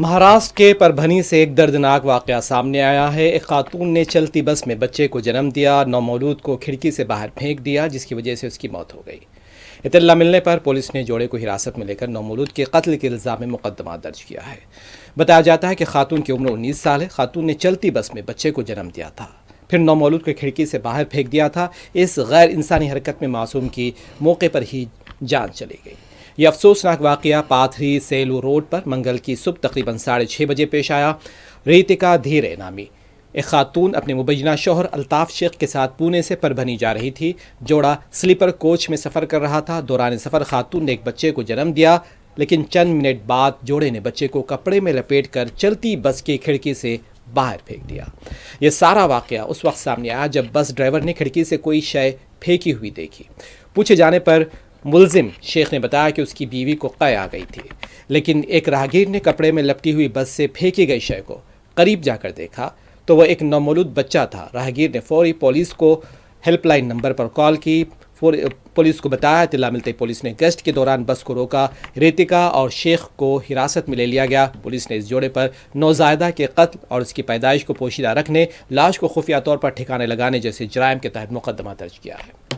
مہاراشٹر کے پربھنی سے ایک دردناک واقعہ سامنے آیا ہے۔ ایک خاتون نے چلتی بس میں بچے کو جنم دیا، نومولود کو کھڑکی سے باہر پھینک دیا، جس کی وجہ سے اس کی موت ہو گئی۔ اطلاع ملنے پر پولیس نے جوڑے کو حراست میں لے کر نومولود کے قتل کے الزام میں مقدمہ درج کیا ہے۔ بتایا جاتا ہے کہ خاتون کی عمر 19 سال ہے۔ خاتون نے چلتی بس میں بچے کو جنم دیا تھا، پھر نومولود کو کھڑکی سے باہر پھینک دیا تھا۔ اس غیر انسانی حرکت میں معصوم کی موقع پر ہی جان چلی گئی۔ یہ افسوسناک واقعہ پاتھری سیلو روڈ پر منگل کی صبح تقریباً 6:30 بجے پیش آیا۔ ریتکا دھیرے نامی ایک خاتون اپنے مبینہ شوہر الطاف شیخ کے ساتھ پونے سے پربھنی جا رہی تھی۔ جوڑا سلیپر کوچ میں سفر کر رہا تھا۔ دوران سفر خاتون نے ایک بچے کو جنم دیا، لیکن چند منٹ بعد جوڑے نے بچے کو کپڑے میں لپیٹ کر چلتی بس کی کھڑکی سے باہر پھینک دیا۔ یہ سارا واقعہ اس وقت سامنے آیا جب بس ڈرائیور نے کھڑکی سے کوئی شے پھینکی ہوئی دیکھی۔ پوچھے جانے پر ملزم شیخ نے بتایا کہ اس کی بیوی کو قے آ گئی تھی، لیکن ایک راہگیر نے کپڑے میں لپٹی ہوئی بس سے پھینکی گئی شے کو قریب جا کر دیکھا تو وہ ایک نومولود بچہ تھا۔ راہگیر نے فوری پولیس کو ہیلپ لائن نمبر پر کال کی۔ پولیس کو بتایا۔ اطلاع ملتے پولیس نے گشت کے دوران بس کو روکا۔ ریتکا اور شیخ کو حراست میں لے لیا گیا۔ پولیس نے اس جوڑے پر نوزائیدہ کے قتل اور اس کی پیدائش کو پوشیدہ رکھنے، لاش کو خفیہ طور پر ٹھکانے لگانے جیسے جرائم کے تحت مقدمہ درج کیا ہے۔